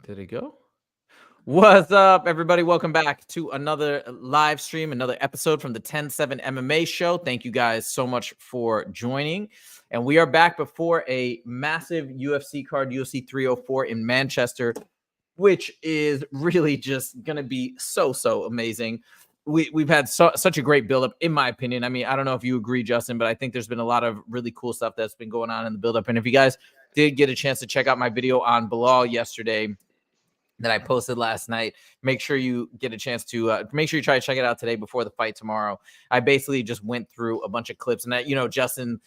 Did it go? What's up, everybody? Welcome back to another live stream, another episode from the 10-7 MMA Show. Thank you guys so much for joining. And we are back before a massive UFC card, UFC 304 in Manchester, which is really just going to be so amazing. We've had such a great buildup, in my opinion. I mean, I don't know if you agree, Justin, but I think there's been a lot of really cool stuff that's been going on in the buildup. And if you guys did get a chance to check out my video on Belal yesterday that I posted last night, make sure you get a chance to make sure you try to check it out today before the fight tomorrow. I basically just went through a bunch of clips, and that, Justin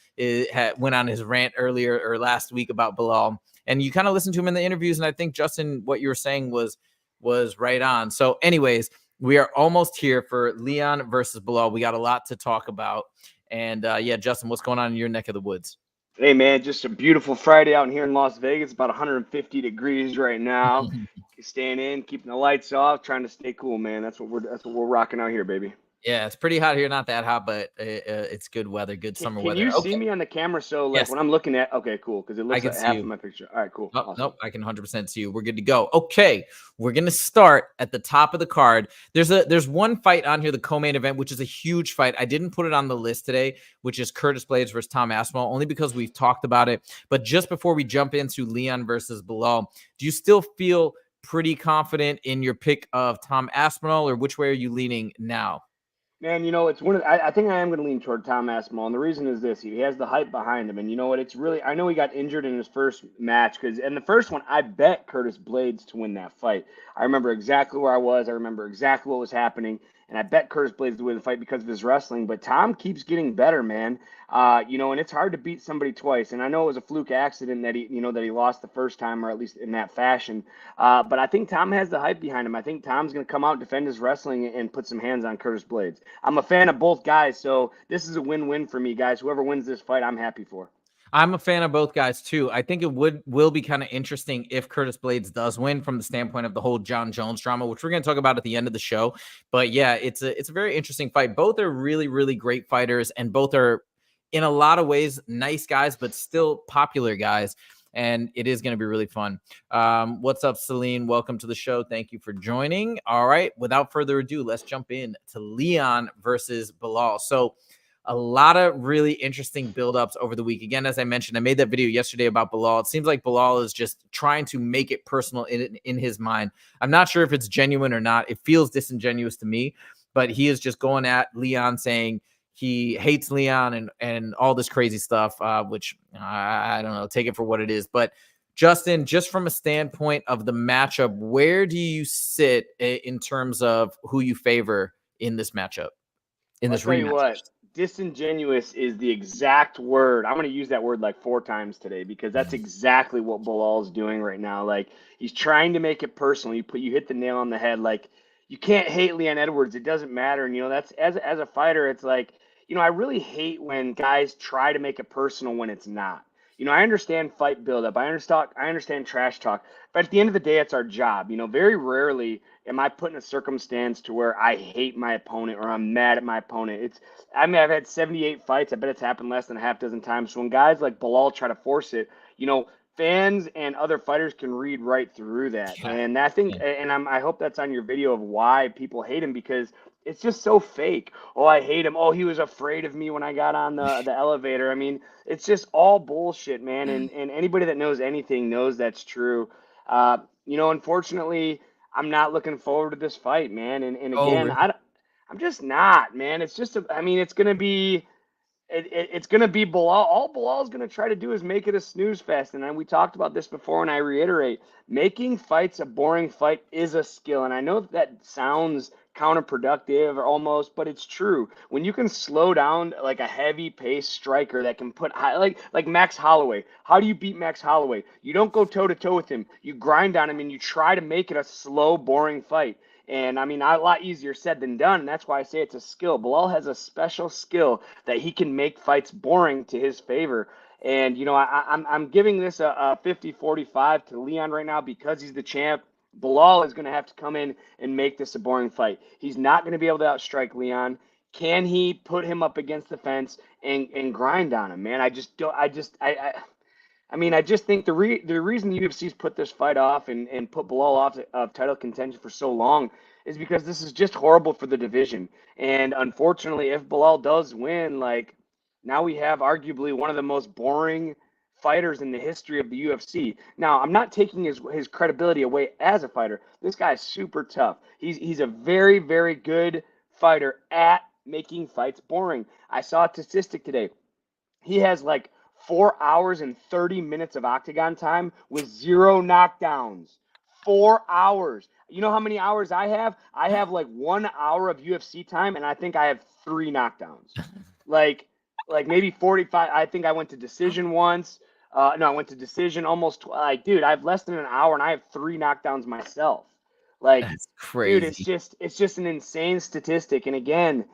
went on his rant earlier or last week about Belal, and you kind of listened to him in the interviews, and I think, Justin, what you were saying was right on. So anyways, we are almost here for Leon versus Belal. We got a lot to talk about, and yeah, Justin, what's going on in your neck of the woods? Hey man, just a beautiful Friday out here in Las Vegas. About 150 degrees right now. Staying in, keeping the lights off, trying to stay cool, man. That's what we're rocking out here, baby. Yeah, it's pretty hot here. Not that hot, but it's good weather, good summer weather. Can you see me on the camera? So like when I'm looking at, okay, cool, because it looks like half of my picture. All right, cool. Oh, awesome. Nope, I can 100% see you. We're good to go. Okay, we're gonna start at the top of the card. There's one fight on here, the co-main event, which is a huge fight. I didn't put it on the list today, which is Curtis Blaydes versus Tom Aspinall, only because we've talked about it. But just before we jump into Leon versus Belal, do you still feel pretty confident in your pick of Tom Aspinall, or which way are you leaning now? Man, it's one of I think I am going to lean toward Tom Aspinall, and the reason is this: he has the hype behind him, and you know what? It's really I know he got injured in his first match in the first one I bet Curtis Blaydes to win that fight. I remember exactly where I was. I remember exactly what was happening, and I bet Curtis Blaydes to win the fight because of his wrestling. But Tom keeps getting better, man. And it's hard to beat somebody twice. And I know it was a fluke accident that he lost the first time, or at least in that fashion. But I think Tom has the hype behind him. I think Tom's going to come out, defend his wrestling, and put some hands on Curtis Blaydes. I'm a fan of both guys, so this is a win-win for me, guys. Whoever wins this fight, I'm happy for. I'm a fan of both guys too. I think it will be kind of interesting if Curtis Blaydes does win from the standpoint of the whole John Jones drama, which we're going to talk about at the end of the show. But yeah, it's a very interesting fight. Both are really great fighters, and both are in a lot of ways nice guys, but still popular guys. And it is going to be really fun. What's up, Celine? Welcome to the show. Thank you for joining. All right, without further ado, let's jump in to Leon versus Belal. So a lot of really interesting buildups over the week. Again, as I mentioned, I made that video yesterday about Belal. It seems like Belal is just trying to make it personal in his mind. I'm not sure if it's genuine or not. It feels disingenuous to me, but he is just going at Leon, saying he hates Leon and all this crazy stuff, which I don't know, take it for what it is. But Justin, just from a standpoint of the matchup, where do you sit in terms of who you favor in this matchup, in this rematch? I'll tell you what, disingenuous is the exact word. I'm going to use that word like 4 times today because that's exactly what Belal's doing right now. Like, he's trying to make it personal. You hit the nail on the head. Like, you can't hate Leon Edwards. It doesn't matter. And, that's as a fighter, it's like, I really hate when guys try to make it personal when it's not. I understand fight buildup. I understand trash talk. But at the end of the day, it's our job. Very rarely am I put in a circumstance to where I hate my opponent or I'm mad at my opponent. I've had 78 fights. I bet it's happened less than a half dozen times. So when guys like Belal try to force it, fans and other fighters can read right through that. Yeah. And I think, and I hope that's on your video of why people hate him, because it's just so fake. Oh, I hate him. Oh, he was afraid of me when I got on the elevator. I mean, it's just all bullshit, man. And anybody that knows anything knows that's true. Unfortunately, I'm not looking forward to this fight, man. And again, really? I'm just not, man. It's just, it's going to be, it's going to be Belal. All Belal is going to try to do is make it a snooze fest. And we talked about this before, and I reiterate, making fights a boring fight is a skill. And I know that sounds counterproductive or almost, but it's true. When you can slow down like a heavy pace striker that can put high, like Max Holloway. How do you beat Max Holloway? You don't go toe to toe with him. You grind on him and you try to make it a slow, boring fight. And a lot easier said than done. And that's why I say it's a skill. Belal has a special skill that he can make fights boring to his favor. And, I'm giving this a 50-45 to Leon right now because he's the champ. Belal is going to have to come in and make this a boring fight. He's not going to be able to outstrike Leon. Can he put him up against the fence and grind on him, man? I I mean, I just think the reason the UFC's put this fight off and put Belal off of title contention for so long is because this is just horrible for the division. And unfortunately, if Belal does win, like now we have arguably one of the most boring fighters in the history of the UFC. Now, I'm not taking his credibility away as a fighter. This guy's super tough. He's a very, very good fighter at making fights boring. I saw a statistic today. He has like 4 hours and 30 minutes of octagon time with 0 knockdowns. 4 hours. You know how many hours I have? I have like 1 hour of UFC time, and I think I have 3 knockdowns. Like, like maybe 45. I think I went to decision once. No, I went to decision almost. Like, dude, I have less than an hour, and I have 3 knockdowns myself. Like, That's dude, crazy. it's just an insane statistic. And again,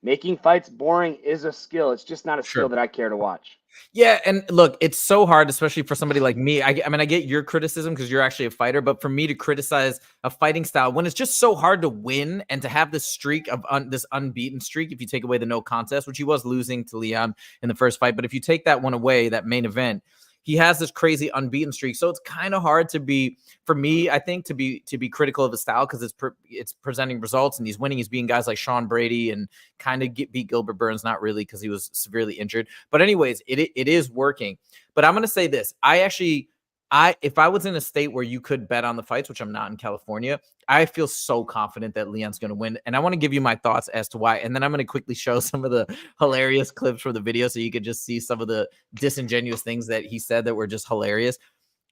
making fights boring is a skill. It's just not a skill Sure. that I care to watch. Yeah, and look, it's so hard, especially for somebody like me. I mean, I get your criticism because you're actually a fighter, but for me to criticize a fighting style when it's just so hard to win and to have this streak of this unbeaten streak, if you take away the no contest, which he was losing to Leon in the first fight, but if you take that one away, that main event, he has this crazy unbeaten streak. So it's kind of hard to be, for me, I think, to be critical of his style because it's presenting results and he's winning. He's beating guys like Sean Brady and kind of beat Gilbert Burns, not really because he was severely injured. But anyways, it is working. But I'm going to say this. If I was in a state where you could bet on the fights, which I'm not in California, I feel so confident that Leon's going to win. And I want to give you my thoughts as to why. And then I'm going to quickly show some of the hilarious clips from the video so you could just see some of the disingenuous things that he said that were just hilarious.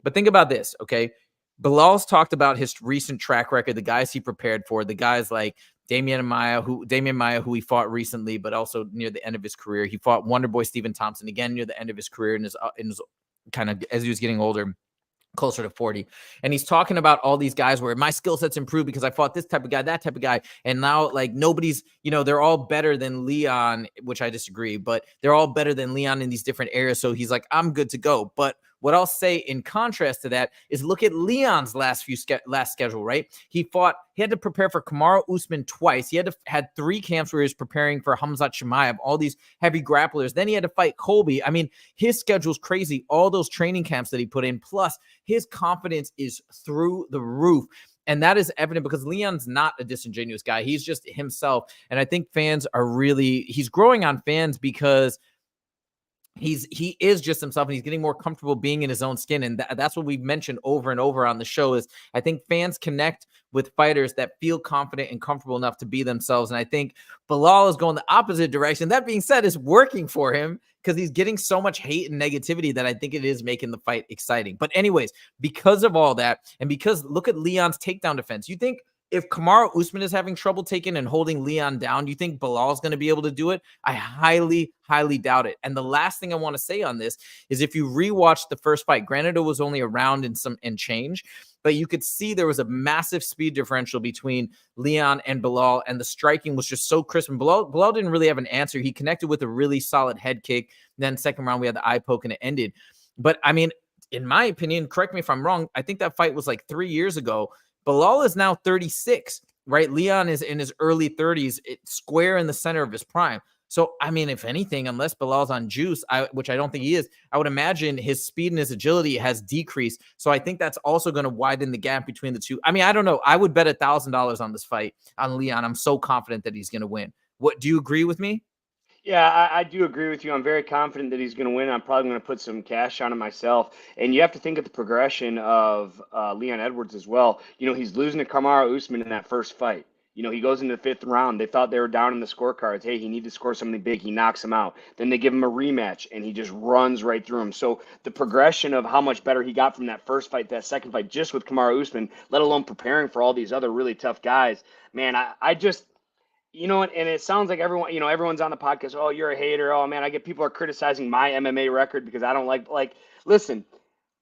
But think about this, okay? Belal's talked about his recent track record, the guys he prepared for, the guys like Damian Maia, who he fought recently, but also near the end of his career. He fought Wonderboy Stephen Thompson again near the end of his career in his kind of as he was getting older, closer to 40. And he's talking about all these guys where my skill set's improved because I fought this type of guy, that type of guy. And now like nobody's, they're all better than Leon, which I disagree, but they're all better than Leon in these different areas. So he's like, I'm good to go. But what I'll say in contrast to that is look at Leon's last schedule, right? He had to prepare for Kamaru Usman twice. He had 3 camps where he was preparing for Khamzat Chimaev, all these heavy grapplers. Then he had to fight Colby. I mean, his schedule's crazy. All those training camps that he put in, plus his confidence is through the roof. And that is evident because Leon's not a disingenuous guy. He's just himself. And I think he's growing on fans because he is just himself and he's getting more comfortable being in his own skin. And that's what we've mentioned over and over on the show is I think fans connect with fighters that feel confident and comfortable enough to be themselves. And I think Belal is going the opposite direction. That being said, it's working for him because he's getting so much hate and negativity that I think it is making the fight exciting. But anyways, because of all that, and because look at Leon's takedown defense, you think if Kamaru Usman is having trouble taking and holding Leon down, do you think Belal is going to be able to do it? I highly, highly doubt it. And the last thing I want to say on this is if you rewatch the first fight, granted it was only a round and change, but you could see there was a massive speed differential between Leon and Belal, and the striking was just so crisp. And Belal didn't really have an answer. He connected with a really solid head kick. Then second round, we had the eye poke and it ended. But I mean, in my opinion, correct me if I'm wrong, I think that fight was like 3 years ago. Belal is now 36, right? Leon is in his early 30s, square in the center of his prime. So, I mean, if anything, unless Belal's on juice, which I don't think he is, I would imagine his speed and his agility has decreased. So I think that's also going to widen the gap between the two. I mean, I don't know. I would bet $1,000 on this fight on Leon. I'm so confident that he's going to win. What do you agree with me? Yeah, I do agree with you. I'm very confident that he's going to win. I'm probably going to put some cash on it myself. And you have to think of the progression of Leon Edwards as well. He's losing to Kamaru Usman in that first fight. He goes into the 5th round. They thought they were down in the scorecards. Hey, he needs to score something big. He knocks him out. Then they give him a rematch, and he just runs right through him. So the progression of how much better he got from that first fight, that second fight, just with Kamaru Usman, let alone preparing for all these other really tough guys, man, I just – and it sounds like everyone's on the podcast. Oh, you're a hater. Oh man, I get people are criticizing my MMA record because I don't listen,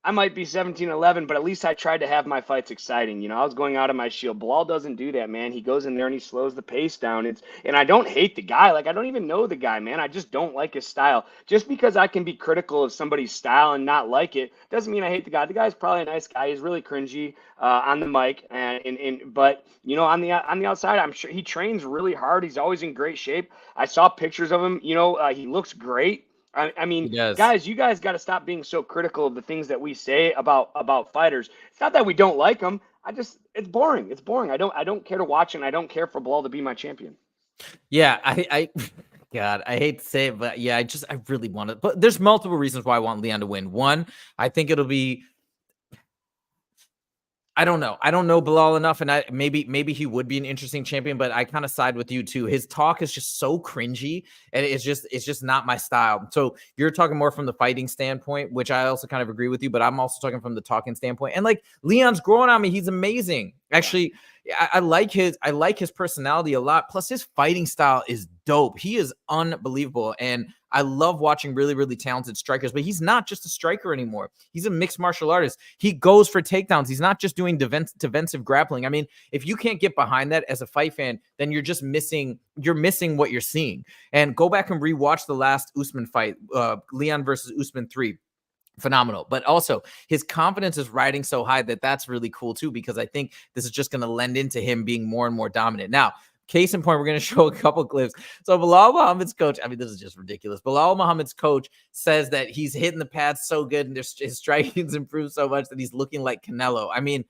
I might be 17-11, but at least I tried to have my fights exciting. I was going out of my shield. Belal doesn't do that, man. He goes in there and he slows the pace down. And I don't hate the guy. Like, I don't even know the guy, man. I just don't like his style. Just because I can be critical of somebody's style and not like it doesn't mean I hate the guy. The guy's probably a nice guy. He's really cringy on the mic, but on the outside, I'm sure he trains really hard. He's always in great shape. I saw pictures of him. He looks great. I mean, guys, you guys got to stop being so critical of the things that we say about fighters. It's not that we don't like them. It's boring. It's boring. I don't care to watch, and I don't care for Belal to be my champion. Yeah, God, I hate to say it, but yeah, I really want it. But there's multiple reasons why I want Leon to win. One, I think it'll be, I don't know Belal enough, and maybe he would be an interesting champion, but I kind of side with you too. His talk is just so cringy, and it's just not my style. So you're talking more from the fighting standpoint, which I also kind of agree with you, but I'm also talking from the talking standpoint. And like Leon's growing on me, he's amazing. Actually, I like his personality a lot. Plus, his fighting style is dope. He is unbelievable, and I love watching really, really talented strikers. But he's not just a striker anymore. He's a mixed martial artist. He goes for takedowns. He's not just doing defensive grappling. I mean, if you can't get behind that as a fight fan, then you're just missing. You're missing what you're seeing. And go back and rewatch the last Usman fight, Leon versus Usman 3. Phenomenal. But also his confidence is riding so high that's really cool too, because I think this is just going to lend into him being more and more dominant. Now, case in point, we're going to show a couple clips. So Belal Muhammad's coach, I mean, this is just ridiculous. Belal Muhammad's coach says that he's hitting the pads so good and his striking's improved so much that he's looking like Canelo. I mean,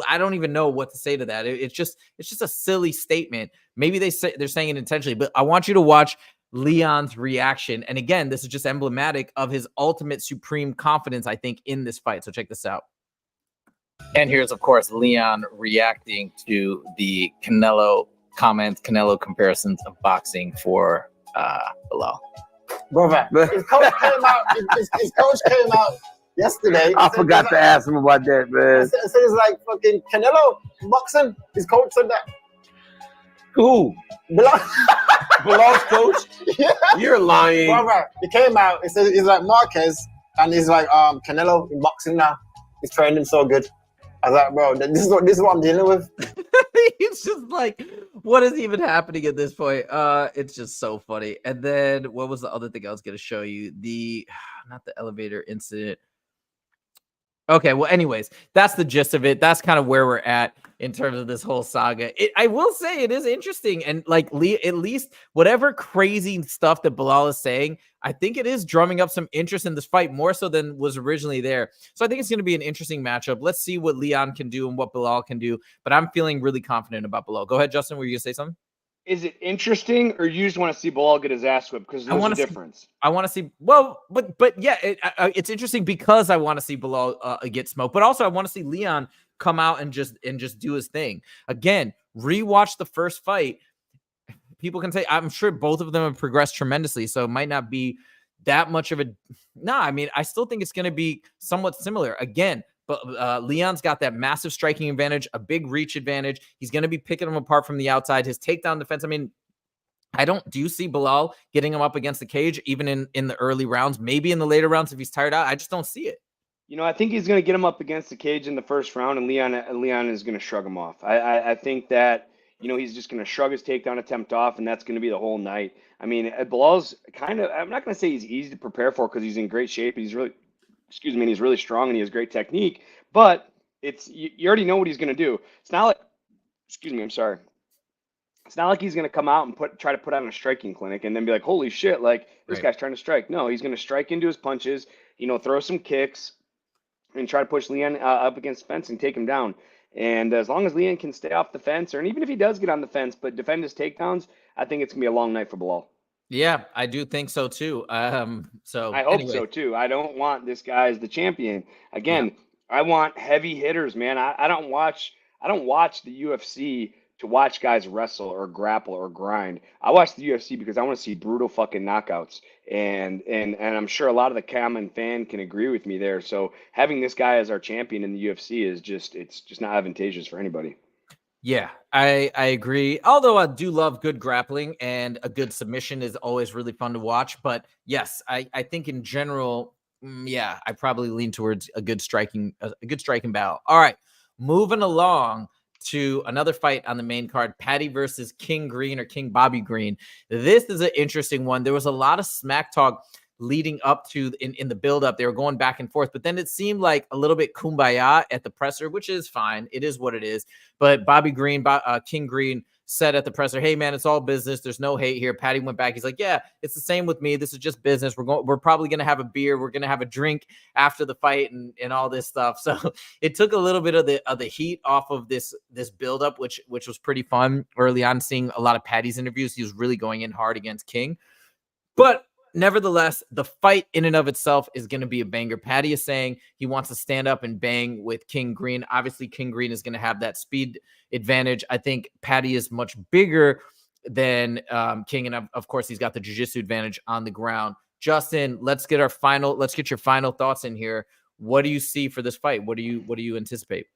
I don't even know what to say to that. It's just a silly statement. Maybe they're saying it intentionally, but I want you to watch Leon's reaction. And again, this is just emblematic of his ultimate supreme confidence, I think, in this fight. So check this out. And here's, of course, Leon reacting to the Canelo comments, Canelo comparisons of boxing for Belal. Brother, his coach came out yesterday. I forgot to ask him about that, man. So it's like fucking Canelo boxing. His coach said that. Who? Belal's coach? Yeah. You're lying. Brother, he came out. He said he's like Marquez, and he's like Canelo in boxing now. He's training so good. I was like, bro, this is what I'm dealing with. It's just like, what is even happening at this point? It's just so funny. And then what was the other thing I was going to show you? Not the elevator incident. Okay, well, anyways, that's the gist of it. That's kind of where we're at in terms of this whole saga. I will say it is interesting. And like at least whatever crazy stuff that Belal is saying, I think it is drumming up some interest in this fight more so than was originally there. So I think it's going to be an interesting matchup. Let's see what Leon can do and what Belal can do. But I'm feeling really confident about Belal. Go ahead, Justin. Were you going to say something? Is it interesting, or you just want to see Belal get his ass whipped? Because there's a difference. I want to see. Well, but yeah, it's interesting because I want to see Belal get smoked, but also I want to see Leon come out and just do his thing. Again, rewatch the first fight. People can say, I'm sure both of them have progressed tremendously, so it might not be that much of a. Nah, I mean, I still think it's going to be somewhat similar. Again. But Leon's got that massive striking advantage, a big reach advantage. He's going to be picking him apart from the outside. His takedown defense, I mean, do you see Belal getting him up against the cage, even in the early rounds, maybe in the later rounds if he's tired out? I just don't see it. You know, I think he's going to get him up against the cage in the first round, and Leon is going to shrug him off. I think that, you know, he's just going to shrug his takedown attempt off, and that's going to be the whole night. I mean, Belal's kind of, I'm not going to say he's easy to prepare for because he's in great shape. He's really, and he's really strong and he has great technique, but you already know what he's going to do. It's not like, I'm sorry. It's not like he's going to come out and try to put on a striking clinic and then be like, holy shit, like this guy's trying to strike. No, he's going to strike into his punches, you know, throw some kicks and try to push Leon up against the fence and take him down. And as long as Leon can stay off the fence, or even if he does get on the fence, but defend his takedowns, I think it's going to be a long night for Belal. Yeah, I do think so too. So I hope so too. I don't want this guy as the champion. Again, I want heavy hitters, man. I don't watch the UFC to watch guys wrestle or grapple or grind. I watch the UFC because I want to see brutal fucking knockouts. And I'm sure a lot of the common fan can agree with me there. So having this guy as our champion in the UFC is it's just not advantageous for anybody. Yeah, I agree. Although I do love good grappling, and a good submission is always really fun to watch. But yes, I think in general, yeah, I probably lean towards a good striking battle. All right, moving along to another fight on the main card, Paddy versus King Green, or King Bobby Green. This is an interesting one. There was a lot of smack talk leading up to in the build-up. They were going back and forth, but then it seemed like a little bit kumbaya at the presser, which is fine. It is what it is. But Bobby Green, King Green, said at the presser, hey man, it's all business. There's no hate here. Paddy went back. He's like, yeah, it's the same with me. This is just business. We're probably going to have a beer. We're going to have a drink after the fight and all this stuff. So it took a little bit of the heat off of this buildup, which was pretty fun early on, seeing a lot of Paddy's interviews. He was really going in hard against King. But nevertheless, the fight in and of itself is going to be a banger. Paddy is saying he wants to stand up and bang with King Green. Obviously, King Green is going to have that speed advantage. I think Paddy is much bigger than King, and of course, he's got the jiu-jitsu advantage on the ground. Justin, let's get your final thoughts in here. What do you see for this fight? What do you anticipate?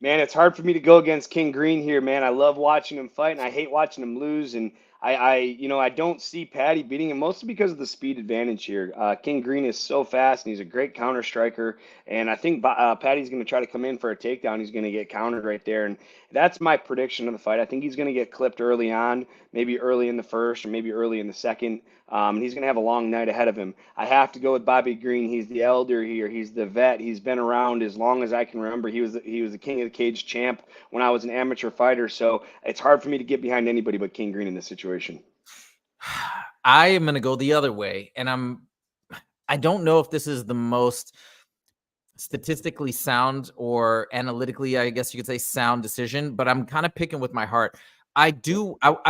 Man, it's hard for me to go against King Green here, man. I love watching him fight, and I hate watching him lose. And I don't see Paddy beating him, mostly because of the speed advantage here. King Green is so fast, and he's a great counter striker. And I think Paddy's going to try to come in for a takedown. He's going to get countered right there. And that's my prediction of the fight. I think he's going to get clipped early on, maybe early in the first or maybe early in the second. And he's going to have a long night ahead of him. I have to go with Bobby Green. He's the elder here. He's the vet. He's been around as long as I can remember. He was the King of the Cage champ when I was an amateur fighter. So it's hard for me to get behind anybody but King Green in this situation. I am going to go the other way, and I don't know if this is the most statistically sound or analytically, I guess you could say, sound decision, but I'm kind of picking with my heart. I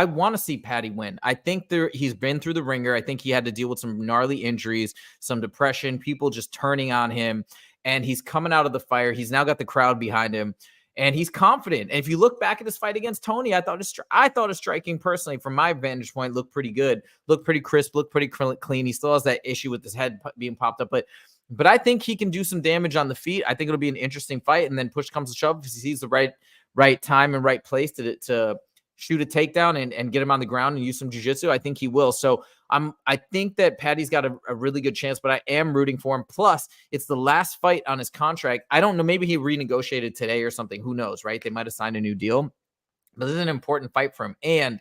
want to see Paddy win. I think he's been through the ringer. I think he had to deal with some gnarly injuries, some depression, people just turning on him, and he's coming out of the fire. He's now got the crowd behind him, and he's confident. And if you look back at his fight against Tony, I thought his striking, personally, from my vantage point, looked pretty good, looked pretty crisp, looked pretty clean. He still has that issue with his head being popped up, but I think he can do some damage on the feet. I think it'll be an interesting fight, and then push comes to shove, if he sees the right time and right place to shoot a takedown and get him on the ground and use some jiu-jitsu, I think he will. So I think that Paddy's got a really good chance, but I am rooting for him. Plus, it's the last fight on his contract. I don't know, maybe he renegotiated today or something. Who knows, right? They might have signed a new deal. But this is an important fight for him, and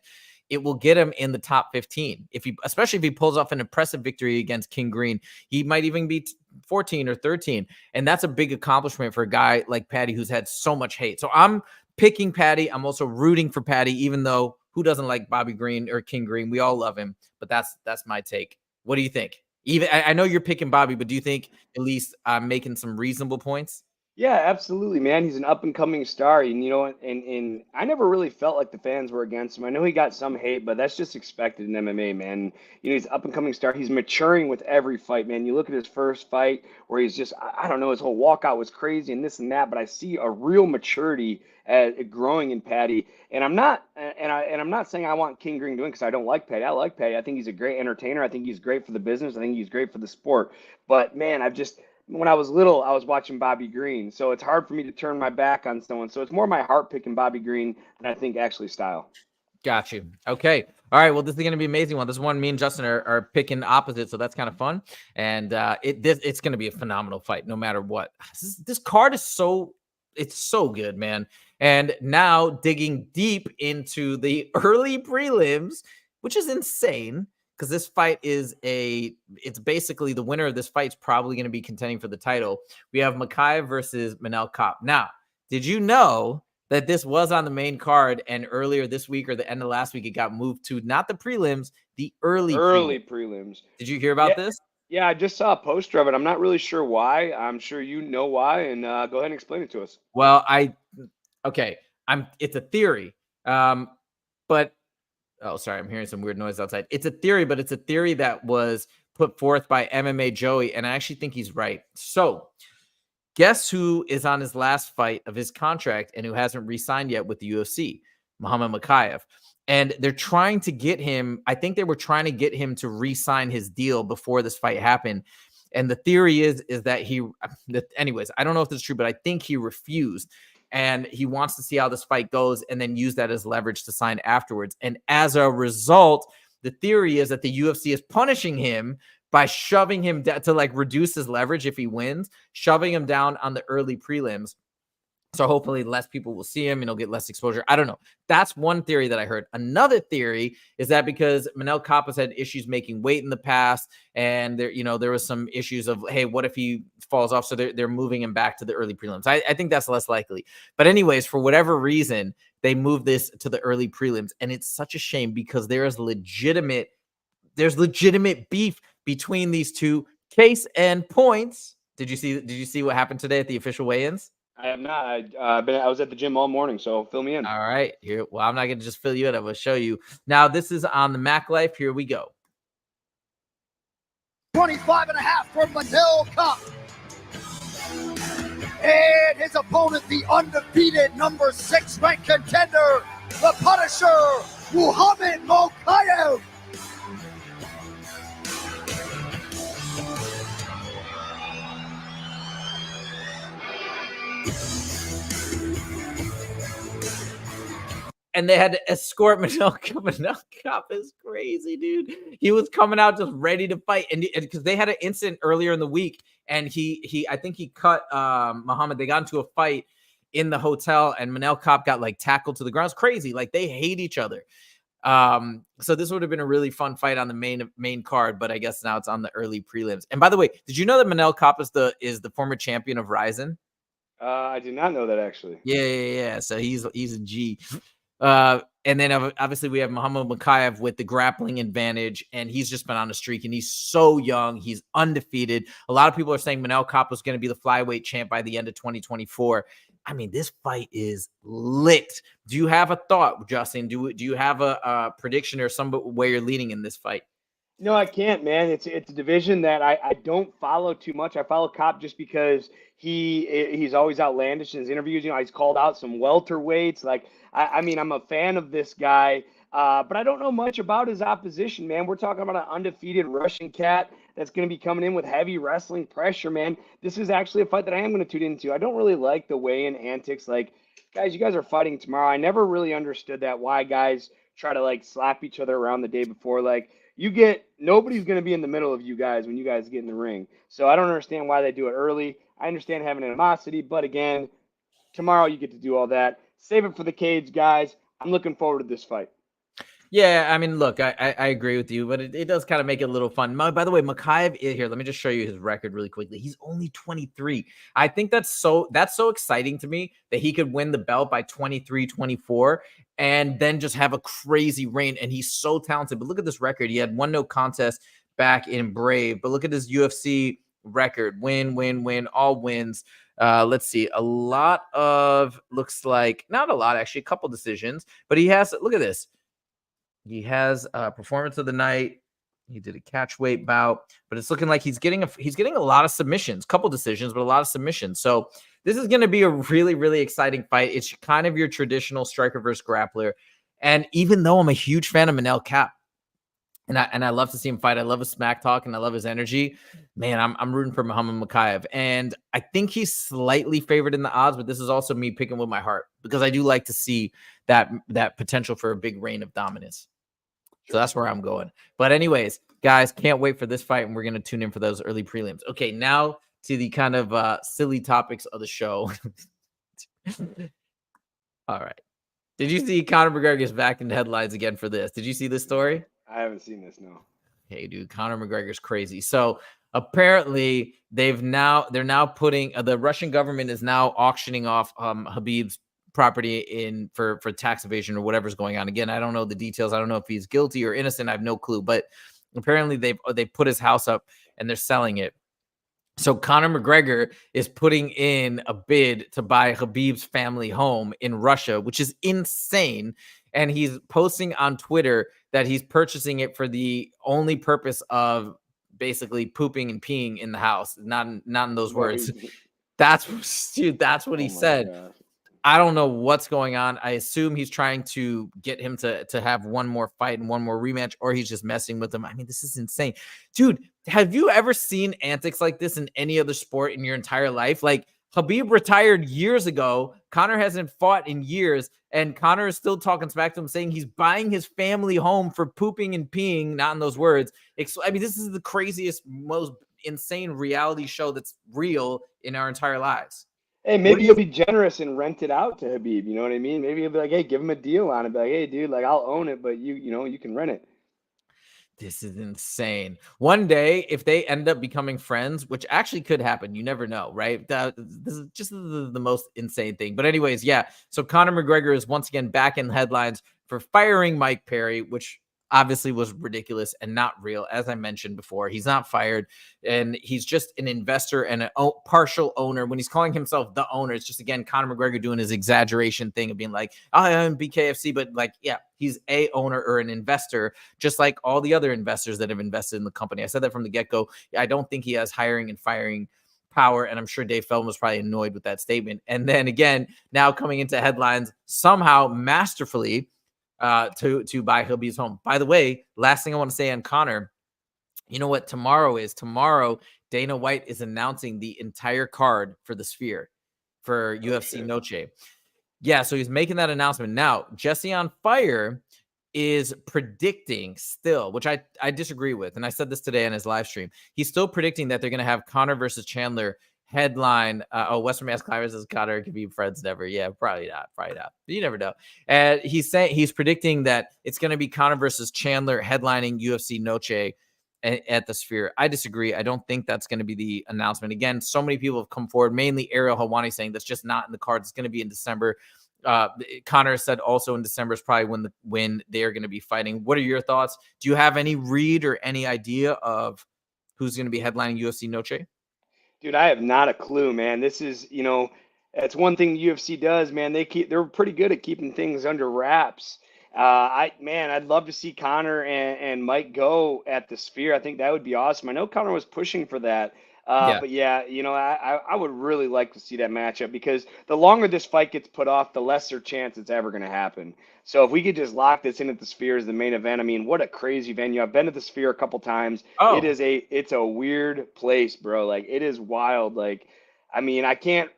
it will get him in the top 15. Especially if he pulls off an impressive victory against King Green, he might even be 14 or 13. And that's a big accomplishment for a guy like Paddy, who's had so much hate. So I'm picking Paddy. I'm also rooting for Paddy, even though who doesn't like Bobby Green or King Green? We all love him, but that's my take. What do you think? Even I know you're picking Bobby, but do you think at least I'm making some reasonable points? Yeah, absolutely, man. He's an up-and-coming star, and and I never really felt like the fans were against him. I know he got some hate, but that's just expected in MMA, man. He's an up-and-coming star. He's maturing with every fight, man. You look at his first fight where he's just, I don't know, his whole walkout was crazy and this and that, but I see a real maturity growing in Paddy. And I'm not saying I want King Green to win because I don't like Paddy. I like Paddy. I think he's a great entertainer. I think he's great for the business. I think he's great for the sport. But man, when I was little, I was watching Bobby Green, so it's hard for me to turn my back on someone. So it's more my heart picking Bobby Green than I think actually style. Got you. Okay. All right. Well, this is going to be an amazing one. This one, me and Justin are picking opposite, so that's kind of fun. And it's going to be a phenomenal fight, no matter what. This card is so good, man. And now digging deep into the early prelims, which is insane, because this fight it's basically the winner of this fight is probably going to be contending for the title. We have Mokaev versus Manel Kape. Now, did you know that this was on the main card, and earlier this week or the end of last week, it got moved to not the prelims, the early prelims. Did you hear about this? Yeah, I just saw a poster of it. I'm not really sure why. I'm sure you know why, and go ahead and explain it to us. Well, it's a theory, but oh, sorry, I'm hearing some weird noise outside. It's a theory, but it's a theory that was put forth by MMA Joey, and I actually think he's right. So, guess who is on his last fight of his contract and who hasn't re-signed yet with the UFC? Muhammad Mokaev. And they're trying to get him, I think they were trying to get him to re-sign his deal before this fight happened. And the theory is that anyways, I don't know if this is true, but I think he refused. And he wants to see how this fight goes and then use that as leverage to sign afterwards. And as a result, the theory is that the UFC is punishing him by shoving him down to reduce his leverage if he wins, shoving him down on the early prelims. So hopefully less people will see him and he'll get less exposure. I don't know. That's one theory that I heard. Another theory is that because Manel Kape has had issues making weight in the past, and there was some issues of, hey, what if he falls off? So they're moving him back to the early prelims. I think that's less likely. But anyways, for whatever reason, they moved this to the early prelims. And it's such a shame because there's legitimate beef between these two. Case and points. Did you see what happened today at the official weigh-ins? I have not. I was at the gym all morning, so fill me in. All right. Here. Well, I'm not going to just fill you in. I'm going to show you. Now, this is on the Mac Life. Here we go. 25 and a half for Manel Kape. And his opponent, the undefeated number 6 ranked contender, the Punisher, Muhammad Mokaev. And they had to escort Manel. Manel Kape is crazy, dude. He was coming out just ready to fight, and because they had an incident earlier in the week, and I think he cut Muhammad. They got into a fight in the hotel, and Manel Kape got like tackled to the ground. It's crazy. Like they hate each other. So this would have been a really fun fight on the main card, but I guess now it's on the early prelims. And by the way, did you know that Manel Kape is the former champion of Ryzen? I did not know that actually. Yeah. So he's a G. And then obviously we have Muhammad Mokaev with the grappling advantage, and he's just been on a streak, and he's so young. He's undefeated. A lot of people are saying Manel Kape was going to be the flyweight champ by the end of 2024. I mean, this fight is lit. Do you have a thought, Justin? Do you have a prediction or some way you're leaning in this fight? No, I can't, man. It's a division that I don't follow too much. I follow Kape just because he's always outlandish in his interviews. You know, he's called out some welterweights. Like, I mean, I'm a fan of this guy, but I don't know much about his opposition, man. We're talking about an undefeated Russian cat that's going to be coming in with heavy wrestling pressure, man. This is actually a fight that I am going to tune into. I don't really like the weigh-in antics. Like, guys, you guys are fighting tomorrow. I never really understood that, why guys try to, like, slap each other around the day before. Like, nobody's going to be in the middle of you guys when you guys get in the ring. So I don't understand why they do it early. I understand having animosity, but again, tomorrow you get to do all that. Save it for the cage, guys. I'm looking forward to this fight. Yeah, I mean, look, I agree with you, but it does kind of make it a little fun. By the way, Mokaev here. Let me just show you his record really quickly. He's only 23. I think that's so exciting to me that he could win the belt by 23, 24, and then just have a crazy reign. And he's so talented. But look at this record. He had 1 no contest back in Brave. But look at his UFC record: win, all wins. Let's see, looks like not a lot, actually, a couple decisions, but he has, look at this. He has a performance of the night. He did a catch weight bout, but it's looking like he's getting a lot of submissions, couple decisions, but a lot of submissions. So this is going to be a really, really exciting fight. It's kind of your traditional striker versus grappler. And even though I'm a huge fan of Manel Kape, and I love to see him fight, I love his smack talk and I love his energy, man, I'm rooting for Muhammad Mokaev. And I think he's slightly favored in the odds, but this is also me picking with my heart because I do like to see that potential for a big reign of dominance. So that's where I'm going. But anyways, guys, can't wait for this fight, and we're going to tune in for those early prelims. Okay, now to the kind of silly topics of the show. All right. Did you see Conor McGregor is back in the headlines again for this? Did you see this story? I haven't seen this, no. Hey, dude, Conor McGregor's crazy. So apparently they're now putting the Russian government is now auctioning off Khabib's property for tax evasion or whatever's going on. Again, I don't know the details. I don't know if he's guilty or innocent. I have no clue. But apparently they put his house up and they're selling it. So Conor McGregor is putting in a bid to buy Khabib's family home in Russia, which is insane. And he's posting on Twitter that he's purchasing it for the only purpose of basically pooping and peeing in the house. Not in those words. That's what he said. God. I don't know what's going on. I assume he's trying to get him to have one more fight and one more rematch, or he's just messing with him. I mean, this is insane. Dude, have you ever seen antics like this in any other sport in your entire life? Like, Khabib retired years ago. Conor hasn't fought in years, and Conor is still talking smack to him, saying he's buying his family home for pooping and peeing, not in those words. I mean, this is the craziest, most insane reality show that's real in our entire lives. Hey, maybe you'll be generous and rent it out to Khabib. You know what I mean? Maybe you'll be like, hey, give him a deal on it. Be like, hey, dude, like I'll own it, but you can rent it. This is insane. One day, if they end up becoming friends, which actually could happen, you never know, right? This is just the most insane thing. But anyways, yeah. So Conor McGregor is once again back in headlines for firing Mike Perry, which obviously was ridiculous and not real. As I mentioned before, he's not fired, and he's just an investor and a partial owner. When he's calling himself the owner, it's just, again, Conor McGregor doing his exaggeration thing of being like, I am BKFC, but like, yeah, he's a owner or an investor, just like all the other investors that have invested in the company. I said that from the get-go. I don't think he has hiring and firing power, and I'm sure Dave Feldman was probably annoyed with that statement. And then again, now coming into headlines, somehow masterfully, to buy Khabib's home. By the way, last thing I want to say on Conor, you know what tomorrow is? Tomorrow, Dana White is announcing the entire card for the Sphere for UFC Noche. Yeah, so he's making that announcement. Now, Jesse on Fire is predicting still, which I disagree with, and I said this today on his live stream. He's still predicting that they're going to have Conor versus Chandler headline. Western Mass Climbers says Conor could be friends never. Yeah, probably not. You never know. And he's predicting that it's going to be Conor versus Chandler headlining UFC Noche at the Sphere. I disagree. I don't think that's going to be the announcement. Again, so many people have come forward, mainly Ariel Helwani, saying that's just not in the cards. It's going to be in December. Conor said also in December is probably when they are going to be fighting. What are your thoughts? Do you have any read or any idea of who's going to be headlining UFC Noche? Dude, I have not a clue, man. This is, that's one thing the UFC does, man. They're pretty good at keeping things under wraps. I'd love to see Conor and Mike go at the Sphere. I think that would be awesome. I know Conor was pushing for that. But yeah, I would really like to see that matchup, because the longer this fight gets put off, the lesser chance it's ever going to happen. So if we could just lock this in at the Sphere as the main event, I mean, what a crazy venue. I've been to the Sphere a couple times. Oh. It's a weird place, bro. Like, it is wild. Like, you can't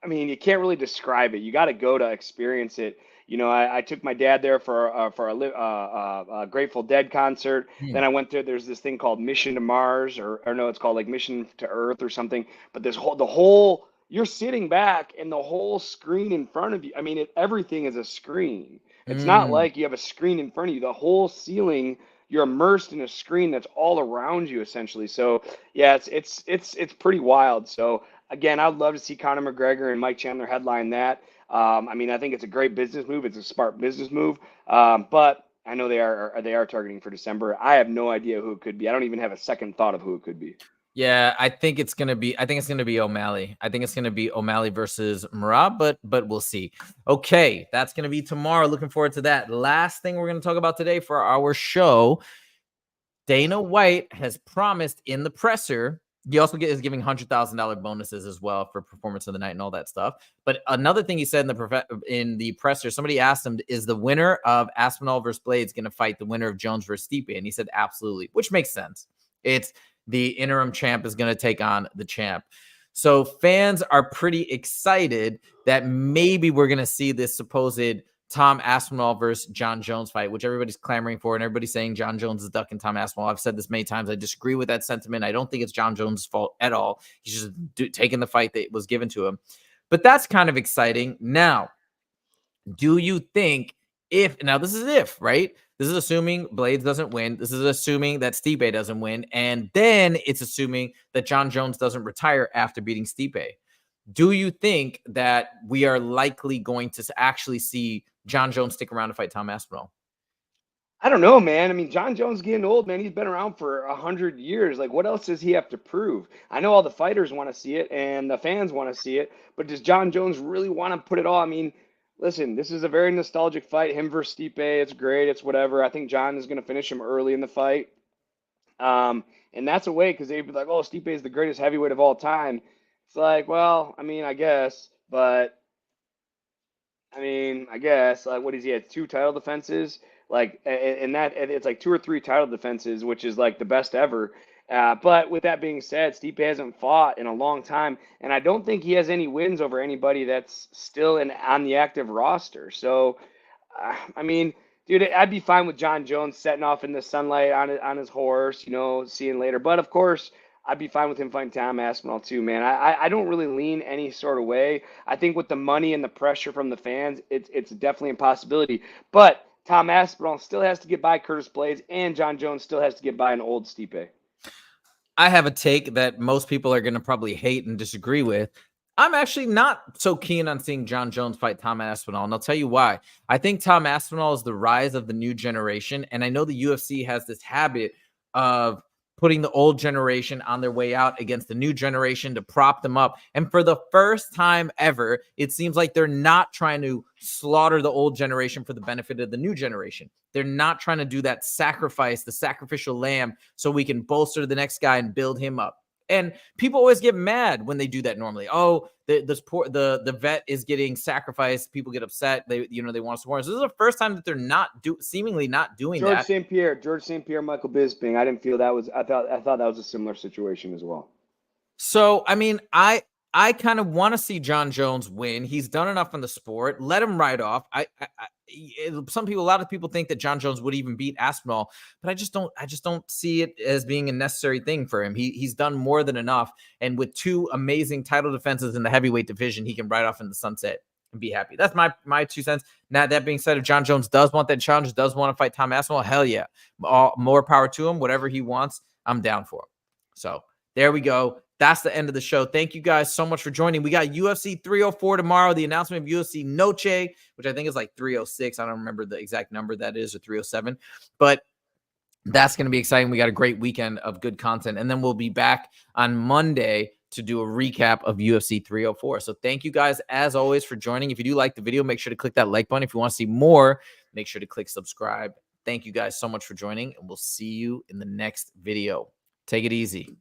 really describe it. You got to go to experience it. I took my dad there for a Grateful Dead concert. Then I went there. There's this thing called Mission to Mars, or no, it's called like Mission to Earth or something. But the whole you're sitting back, and the whole screen in front of you. I mean, everything is a screen. It's not like you have a screen in front of you. The whole ceiling, you're immersed in a screen that's all around you, essentially. So yeah, it's pretty wild. So again, I'd love to see Conor McGregor and Mike Chandler headline that. I think it's a great business move. It's a smart business move. But I know they are targeting for December. I have no idea who it could be. I don't even have a second thought of who it could be. Yeah, I think it's gonna be O'Malley. I think it's gonna be O'Malley versus Merab, but we'll see. Okay, that's gonna be tomorrow. Looking forward to that. Last thing we're gonna talk about today for our show. Dana White has promised in the presser. He also is giving $100,000 bonuses as well for performance of the night and all that stuff. But another thing he said in the presser, somebody asked him, is the winner of Aspinall versus Blades going to fight the winner of Jones versus Stipe? And he said, absolutely, which makes sense. It's the interim champ is going to take on the champ. So fans are pretty excited that maybe we're going to see this supposed Tom Aspinall versus John Jones fight, which everybody's clamoring for, and everybody's saying John Jones is ducking Tom Aspinall. I've said this many times. I disagree with that sentiment. I don't think it's John Jones' fault at all. He's just taking the fight that was given to him. But that's kind of exciting. Now, do you think now this is right? This is assuming Blades doesn't win. This is assuming that Stipe doesn't win. And then it's assuming that John Jones doesn't retire after beating Stipe. Do you think that we are likely going to actually see John Jones stick around to fight Tom Aspinall? I don't know, man. I mean, John Jones getting old, man. He's been around for 100 years. Like, what else does he have to prove? I know all the fighters want to see it and the fans want to see it, but does John Jones really want to put it all? I mean, listen, this is a very nostalgic fight. Him versus Stipe, it's great. It's whatever. I think John is going to finish him early in the fight. And that's a way, because they'd be like, oh, Stipe is the greatest heavyweight of all time. It's like, well, I mean, I guess, but like, what is he had 2 title defenses? Like, and it's like 2 or 3 title defenses, which is like the best ever. But with that being said, Stipe hasn't fought in a long time, and I don't think he has any wins over anybody that's still on the active roster. So, dude, I'd be fine with John Jones setting off in the sunlight on his horse, seeing later. But of course, I'd be fine with him fighting Tom Aspinall too, man. I don't really lean any sort of way. I think with the money and the pressure from the fans, it's definitely a possibility. But Tom Aspinall still has to get by Curtis Blaydes, and John Jones still has to get by an old Stipe. I have a take that most people are going to probably hate and disagree with. I'm actually not so keen on seeing John Jones fight Tom Aspinall, and I'll tell you why. I think Tom Aspinall is the rise of the new generation, and I know the UFC has this habit of putting the old generation on their way out against the new generation to prop them up. And for the first time ever, it seems like they're not trying to slaughter the old generation for the benefit of the new generation. They're not trying to do that sacrifice, the sacrificial lamb, so we can bolster the next guy and build him up. And people always get mad when they do that normally. Oh, the vet is getting sacrificed. People get upset. They want to support. So this is the first time that they're seemingly not doing that. George St. Pierre, Michael Bisping. I didn't feel that was. I thought that was a similar situation as well. So I mean, I kind of want to see John Jones win. He's done enough in the sport. Let him ride off. A lot of people think that John Jones would even beat Aspinall, but I just don't see it as being a necessary thing for him. He's done more than enough, and with 2 amazing title defenses in the heavyweight division, he can ride off in the sunset and be happy. That's my 2 cents. Now, that being said, if John Jones does want that challenge, does want to fight Tom Aspinall, hell yeah, more power to him. Whatever he wants, I'm down for him. So there we go. That's the end of the show. Thank you guys so much for joining. We got UFC 304 tomorrow, the announcement of UFC Noche, which I think is like 306. I don't remember the exact number that is, or 307. But that's going to be exciting. We got a great weekend of good content. And then we'll be back on Monday to do a recap of UFC 304. So thank you guys, as always, for joining. If you do like the video, make sure to click that like button. If you want to see more, make sure to click subscribe. Thank you guys so much for joining, and we'll see you in the next video. Take it easy.